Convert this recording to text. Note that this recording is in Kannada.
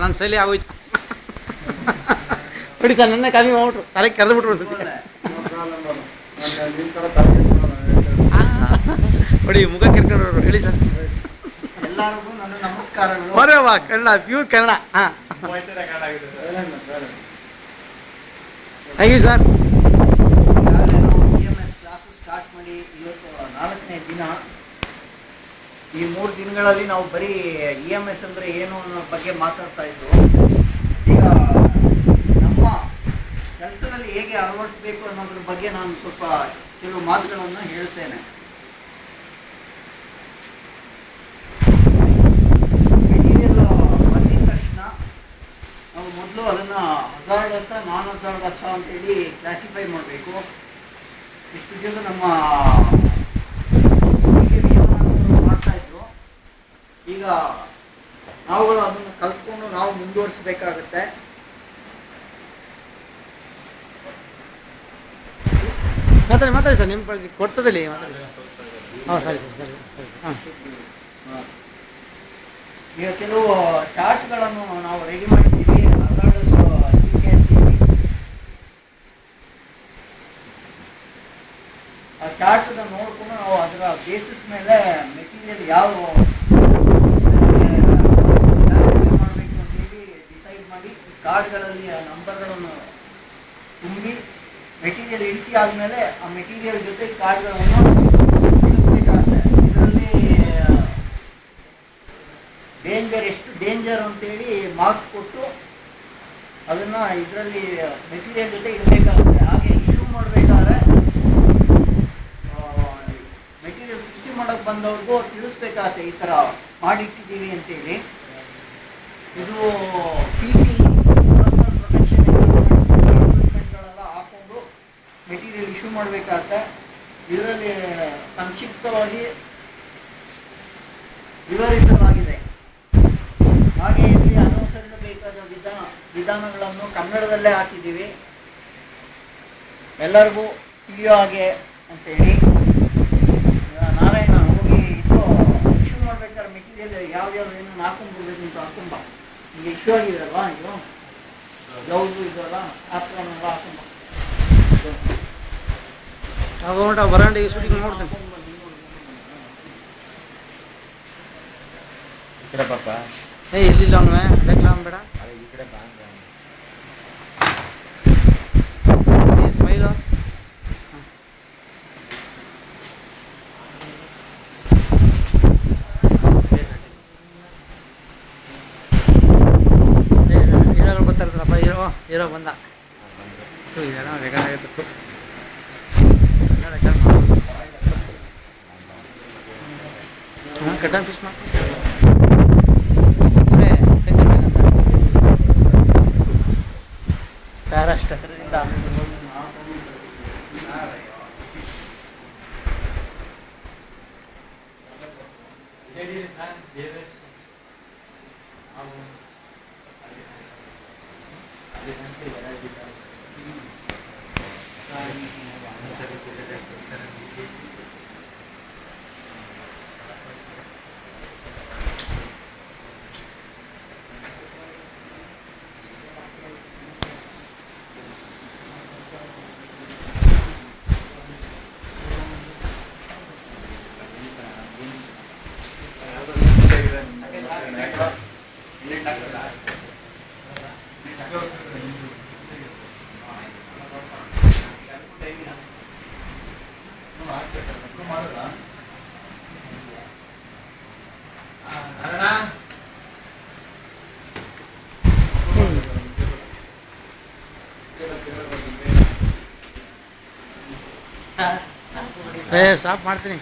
ನನ್ನ ಶೈಲಿ ಆಗೋಯ್ತು. ನೋಡಿ ಸರ್, ನನ್ನ ಕಮ್ಮಿ ಮಾಡ್ಬಿಟ್ರು, ತಲೆ ಕೆರೆದು ಬಿಟ್ರು ನೋಡಿ, ಮುಖ ಕೆರ್ಕೊಂಡ್ರು. ಹೇಳಿ ಸರ್. ಎಲ್ಲರಿಗೂ ನನ್ನ ನಮಸ್ಕಾರಗಳು. ಬರೋವಾ ಕನ್ನಡ, ಪ್ಯೂರ್ ಕನ್ನಡ. ಹಾಂ, ಥ್ಯಾಂಕ್ ಯು ಸರ್. ಈಗಾಗಲೇ ನಾವು EMS ಕ್ಲಾಸಸ್ ಸ್ಟಾರ್ಟ್ ಮಾಡಿ ಇವತ್ತು 4ನೇ ದಿನ. ಈ 3 ದಿನಗಳಲ್ಲಿ ನಾವು ಬರೀ EMS ಅಂದರೆ ಏನು ಅನ್ನೋ ಬಗ್ಗೆ ಮಾತಾಡ್ತಾ ಇದ್ದು. ಈಗ ನಮ್ಮ ಕೆಲಸದಲ್ಲಿ ಹೇಗೆ ಅಳವಡಿಸಬೇಕು ಅನ್ನೋದ್ರ ಬಗ್ಗೆ ನಾನು ಸ್ವಲ್ಪ ಕೆಲವು ಮಾತುಗಳನ್ನು ಹೇಳ್ತೇನೆ. ಮೆಟೀರಿಯಲ್ ಬಂದಿದ ತಕ್ಷಣ ನಾವು ಮೊದಲು ಅದನ್ನು ಹಜಾರ್ಡಸ್ಸ ನಾನ್ ಹಜಾರ್ಡಸ್ಸ ಅಂತೇಳಿ ಕ್ಲಾಸಿಫೈ ಮಾಡಬೇಕು. ಇಷ್ಟು ದಿವಸ ನಮ್ಮ ವಿಶ್ವನಾಥವರು ಮಾಡ್ತಾ ಇದ್ರು. ಈಗ ನಾವುಗಳು ಅದನ್ನು ಕಲ್ತ್ಕೊಂಡು ನಾವು ಮುಂದುವರಿಸಬೇಕಾಗತ್ತೆ. ಮಾತಾಡಿ ಸರ್, ನಿಮ್ಮ ಬಗ್ಗೆ ಕೊಡ್ತದಲ್ಲಿ ಮಾತಾಡಿ. ಹಾಂ, ಸರಿ ಸರ್, ಸರಿ ಸರಿ. ಹಾಂ, ಈಗ ಕೆಲವು ಚಾರ್ಟ್ಗಳನ್ನು ನಾವು ರೆಡಿ ಮಾಡಿದ್ದೀವಿ. ಹಜಾರ್ಡಸ್ ಇದಕ್ಕೆ ಅಂತೀವಿ. ಆ ಚಾರ್ಟನ್ನು ನೋಡ್ಕೊಂಡು ನಾವು ಅದರ ಬೇಸಿಸ್ ಮೇಲೆ ಮೆಟೀರಿಯಲ್ ಯಾವ ಮಾಡಬೇಕು ಅಂತೇಳಿ ಡಿಸೈಡ್ ಮಾಡಿ ಕಾರ್ಡ್ಗಳಲ್ಲಿ ಆ ನಂಬರ್ಗಳನ್ನು ತುಂಬಿ ಮೆಟೀರಿಯಲ್ ಇಳಿಸಿ ಆದಮೇಲೆ ಆ ಮೆಟೀರಿಯಲ್ ಜೊತೆ ಕಾರ್ಡ್ಗಳನ್ನು ಇಳಿಸ್ಬೇಕಾಗುತ್ತೆ. ಇದರಲ್ಲಿ ಡೇಂಜರ್ ಎಷ್ಟು ಡೇಂಜರ್ ಅಂತೇಳಿ ಮಾರ್ಕ್ಸ್ ಕೊಟ್ಟು ಅದನ್ನು ಇದರಲ್ಲಿ ಮೆಟೀರಿಯಲ್ ಜೊತೆ ಇಡಬೇಕಾಗುತ್ತೆ. ಹಾಗೆ ಇಶ್ಯೂ ಮಾಡಬೇಕಾದ್ರೆ ಮೆಟೀರಿಯಲ್ ಸೃಷ್ಟಿ ಮಾಡೋಕ್ಕೆ ಬಂದವ್ರಿಗೂ ತಿಳಿಸ್ಬೇಕಾಗತ್ತೆ, ಈ ಥರ ಮಾಡಿಟ್ಟಿದ್ದೀವಿ ಅಂತೇಳಿ. ಇದು PPE ಪರ್ಸನಲ್ ಪ್ರೊಟೆಕ್ಷನ್ ಎಕ್ವಿಪ್ಮೆಂಟ್ಗಳೆಲ್ಲ ಹಾಕ್ಕೊಂಡು ಮೆಟೀರಿಯಲ್ ಇಶ್ಯೂ ಮಾಡಬೇಕಾಗತ್ತೆ. ಇದರಲ್ಲಿ ಸಂಕ್ಷಿಪ್ತವಾಗಿ ವಿವರಿಸಲಾಗಿದೆ. ಹಾಗೆ ಇಲ್ಲಿ ಅನುಸರಿಸಬೇಕಾದ ವಿಧಾನಗಳನ್ನು ಕನ್ನಡದಲ್ಲೇ ಹಾಕಿದ್ದೀವಿ, ಎಲ್ಲರಿಗೂ ತಿಳಿಯೋ ಹಾಗೆ ಅಂತೇಳಿ. ನಾರಾಯಣ ಹೋಗಿ ಇದು ಇಶ್ಯೂ ಮಾಡ್ಬೇಕಾದ್ರೆ ಮೆಟೀರಿಯಲ್ ಯಾವ್ದು ಏನನ್ನು ಹಾಕೊಂಡ್ಬಿಡ್ಬೇಕು ಅಂತ ಹಾಕೊಂಬ. ಈಗ ಇಶ್ಯೂ ಆಗಿದೆಯಲ್ವಾ, ಇದು ಬ್ಲೌಸು ಇದೆಲ್ಲ ಆಪ್ಷನ್ನೆಲ್ಲ ಹಾಕೊಂಬ. ಆಗೋಟ ಬರಾಂಡಿಗೆ ಶೂಟಿಂಗ್ ನೋಡ್ತೇನೆ. ಪಾಪ ಇಲ್ಲಿಲ್ಲ ಅವನು ಅದಕ್ಕೆಲ್ಲ ಬೇಡ. ಈ ಕಡೆ ಬಾ ಸ್ಮೈಲು. ಹೀರೋಗಳು ಗೊತ್ತಿರ್ತದಪ್ಪ. ಹೀರೋ ಬಂದ. ಇದೆಲ್ಲ ರೆಕಾರ್ಡ್ ಆಗಿತ್ತು. ಹಾಂ, ಕಟ್ಟನ್ ಪೀಸ್ ಮಾಡಿ ಮಹಾರಾಷ್ಟ್ರದಿಂದ ಸ್ಟಾಪ್ ಮಾಡ್ತೀನಿ.